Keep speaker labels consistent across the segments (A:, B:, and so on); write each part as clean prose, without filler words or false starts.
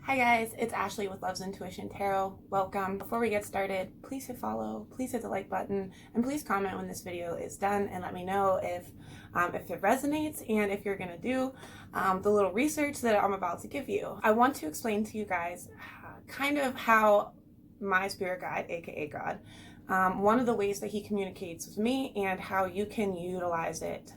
A: Hi guys, it's Ashley with Love's Intuition Tarot. Welcome. Before we get started, please hit follow, please hit the like button, and please comment when this video is done and let me know if it resonates and if you're gonna do the little research that I'm about to give you. I want to explain to you guys kind of how my spirit guide, aka God, one of the ways that he communicates with me and how you can utilize it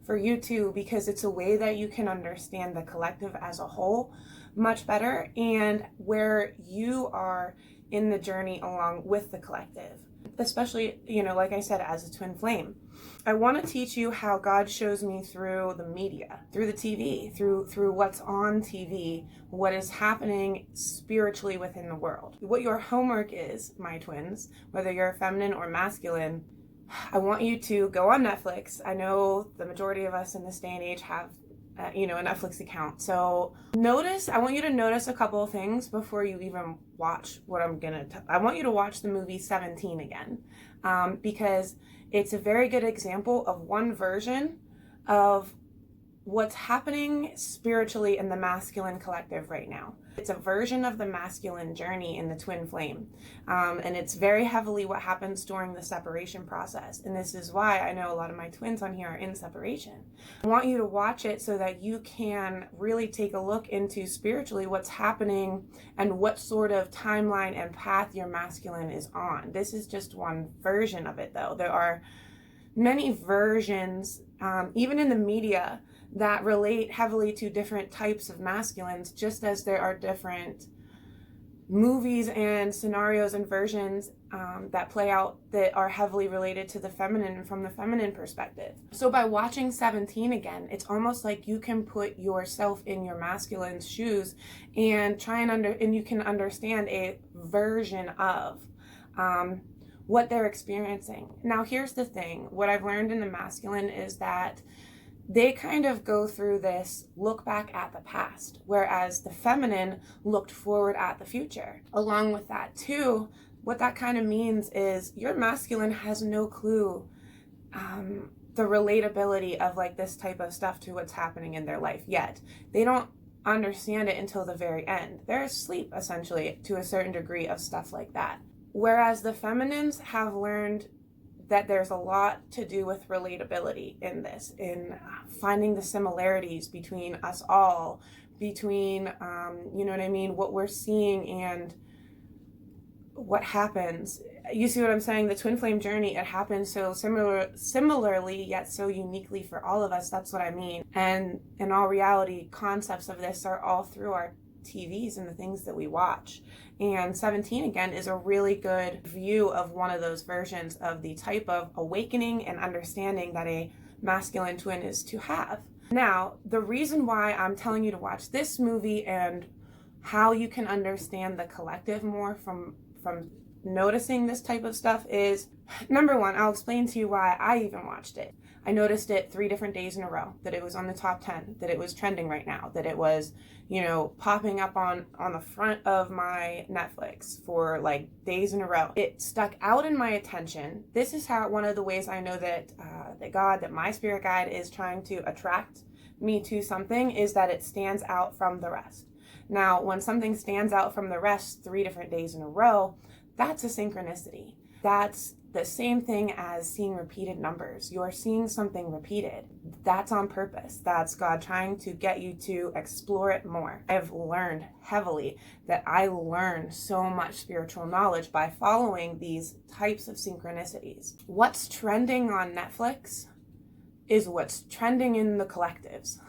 A: for you too, because it's a way that you can understand the collective as a whole much better and where you are in the journey along with the collective, especially, like I said, as a twin flame. I want to teach you how God shows me through the media, through the TV, through what's on TV, what is happening spiritually within the world. What your homework is, my twins, whether you're feminine or masculine, I want you to go on Netflix. I know the majority of us in this day and age have a Netflix account. So I want you to notice a couple of things before you even watch what I want you to watch the movie 17 again, because it's a very good example of one version of what's happening spiritually in the masculine collective right now. It's a version of the masculine journey in the twin flame. And it's very heavily what happens during the separation process. And this is why I know a lot of my twins on here are in separation. I want you to watch it so that you can really take a look into spiritually what's happening and what sort of timeline and path your masculine is on. This is just one version of it though. There are many versions, even in the media, that relate heavily to different types of masculines, just as there are different movies and scenarios and versions that play out that are heavily related to the feminine from the feminine perspective. So by watching 17 again, it's almost like you can put yourself in your masculine's shoes and and you can understand a version of what they're experiencing. Now, here's the thing. What I've learned in the masculine is that they kind of go through this look back at the past, whereas the feminine looked forward at the future. Along with that too, what that kind of means is your masculine has no clue the relatability of like this type of stuff to what's happening in their life yet. They don't understand it until the very end. They're asleep essentially to a certain degree of stuff like that. Whereas the feminines have learned that there's a lot to do with relatability in this, in finding the similarities between us all, between, what we're seeing and what happens. You see what I'm saying? The twin flame journey, it happens so similarly, yet so uniquely for all of us. That's what I mean. And in all reality, concepts of this are all through our TVs and the things that we watch. And 17 again is a really good view of one of those versions of the type of awakening and understanding that a masculine twin is to have. Now, the reason why I'm telling you to watch this movie and how you can understand the collective more from noticing this type of stuff is, number one, I'll explain to you why I even watched it. I noticed it 3 different days in a row, that it was on the top 10, that it was trending right now, that it was, popping up on the front of my Netflix for like days in a row. It stuck out in my attention. This is one of the ways I know that that my spirit guide is trying to attract me to something, is that it stands out from the rest. Now, when something stands out from the rest 3 different days in a row, that's a synchronicity. That's the same thing as seeing repeated numbers. You're seeing something repeated. That's on purpose. That's God trying to get you to explore it more. I've learned heavily that I learn so much spiritual knowledge by following these types of synchronicities. What's trending on Netflix is what's trending in the collectives.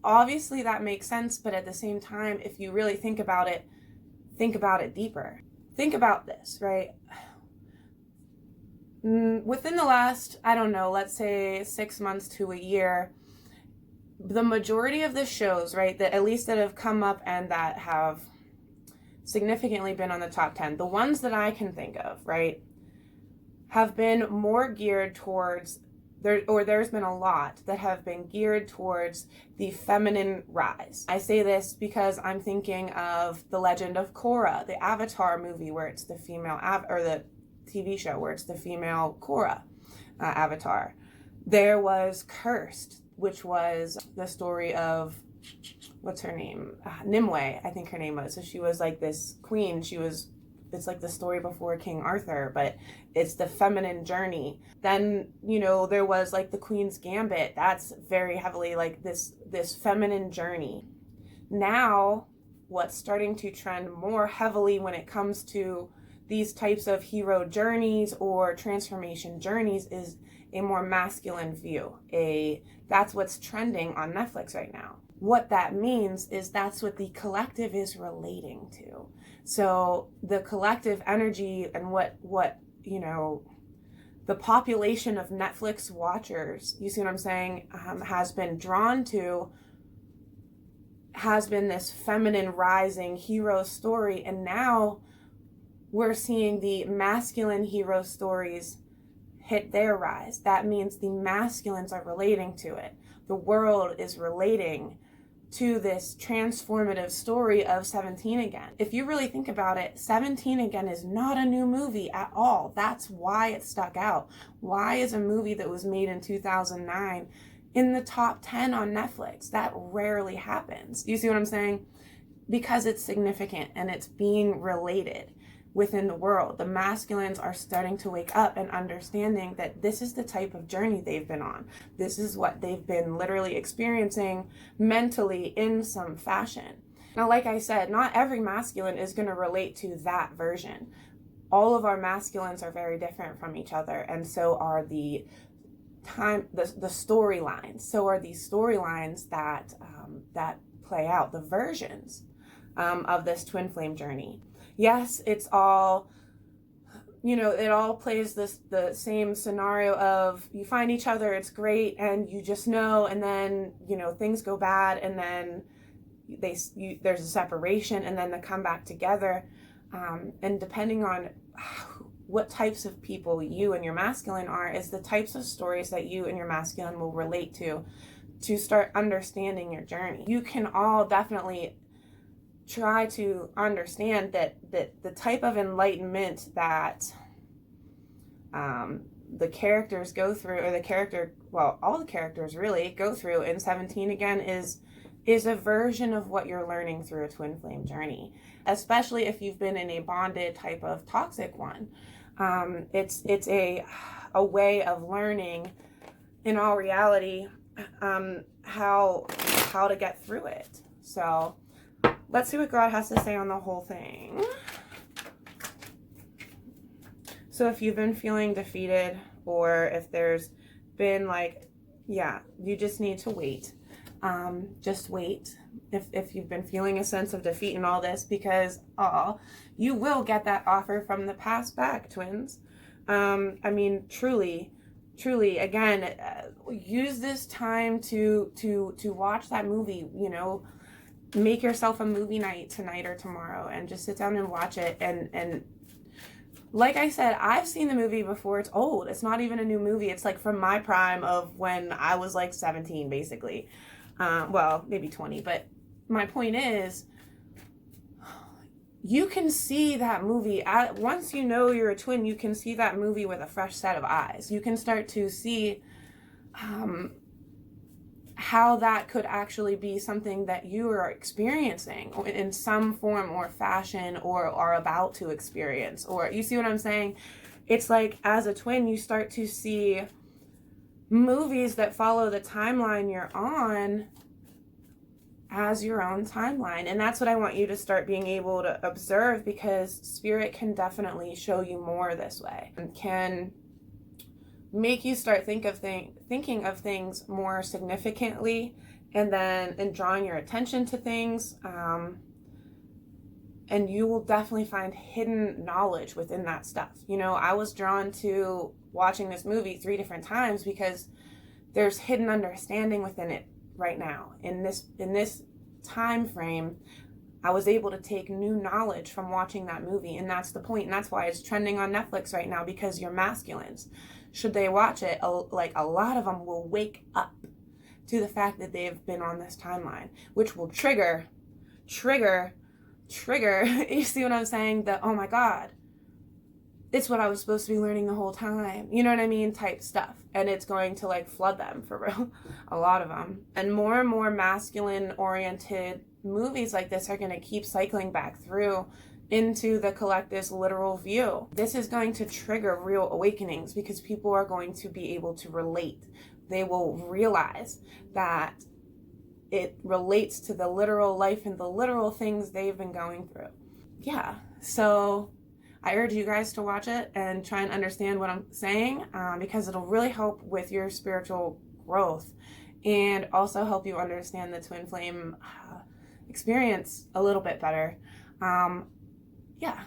A: Obviously that makes sense, but at the same time, if you really think about it deeper. Think about this, right? Within the last, let's say 6 months to a year, the majority of the shows, right, that at least that have come up and that have significantly been on the top 10, the ones that I can think of, right, have been more geared towards, there's been a lot that have been geared towards the feminine rise. I say this because I'm thinking of The Legend of Korra, the Avatar movie where it's the female, or the TV show where it's the female Korra avatar. There was Cursed, which was the story of, what's her name? Nimue, I think her name was. So she was like this queen. It's like the story before King Arthur, but it's the feminine journey. Then, you know, there was like the Queen's Gambit. That's very heavily like this feminine journey. Now, what's starting to trend more heavily when it comes to these types of hero journeys or transformation journeys is a more masculine view. That's what's trending on Netflix right now. What that means is that's what the collective is relating to. So the collective energy and what you know, the population of Netflix watchers, you see what I'm saying, has been drawn to, has been this feminine rising hero story. And now we're seeing the masculine hero stories hit their rise. That means the masculines are relating to it. The world is relating to this transformative story of 17 Again. If you really think about it, 17 Again is not a new movie at all. That's why it stuck out. Why is a movie that was made in 2009 in the top 10 on Netflix? That rarely happens. You see what I'm saying? Because it's significant and it's being related within the world. The masculines are starting to wake up and understanding that this is the type of journey they've been on. This is what they've been literally experiencing mentally in some fashion. Now, like I said, not every masculine is going to relate to that version. All of our masculines are very different from each other, and so are the storylines. So are these storylines that play out, the versions of this twin flame journey. Yes, it's all, you know, it all plays the same scenario of you find each other, it's great, and you just know, and then, you know, things go bad, and then there's a separation, and then they come back together. And depending on what types of people you and your masculine are, is the types of stories that you and your masculine will relate to start understanding your journey. You can all definitely try to understand that the type of enlightenment that the characters go through, or all the characters really go through in 17 Again is a version of what you're learning through a twin flame journey, especially if you've been in a bonded type of toxic one. It's a way of learning, in all reality, how to get through it. So let's see what God has to say on the whole thing. So if you've been feeling defeated, or if there's been you just need to wait. Just wait. If you've been feeling a sense of defeat in all this, because you will get that offer from the past back, twins. I mean, truly, again, use this time to watch that movie, you know. Make yourself a movie night tonight or tomorrow and just sit down and watch it. And like I said, I've seen the movie before. It's old. It's not even a new movie. It's like from my prime of when I was like 17, basically. Well, maybe 20. But my point is, you can see that movie. Once you know you're a twin, you can see that movie with a fresh set of eyes. You can start to see how that could actually be something that you are experiencing in some form or fashion, or are about to experience. Or you see what I'm saying? It's like, as a twin, you start to see movies that follow the timeline you're on as your own timeline. And that's what I want you to start being able to observe, because spirit can definitely show you more this way, and can make you start thinking of things more significantly, and drawing your attention to things, and you will definitely find hidden knowledge within that stuff. You know, I was drawn to watching this movie 3 different times because there's hidden understanding within it right now. In this time frame, I was able to take new knowledge from watching that movie, and that's the point, and that's why it's trending on Netflix right now, because you're masculines. Should they watch it, a lot of them will wake up to the fact that they've been on this timeline, which will trigger, you see what I'm saying? That, oh my God, it's what I was supposed to be learning the whole time, you know what I mean, type stuff. And it's going to like flood them for real, a lot of them. And more masculine oriented movies like this are going to keep cycling back through into the collective's literal view. This is going to trigger real awakenings because people are going to be able to relate. They will realize that it relates to the literal life and the literal things they've been going through. Yeah, so I urge you guys to watch it and try and understand what I'm saying, because it'll really help with your spiritual growth and also help you understand the twin flame experience a little bit better. Yeah.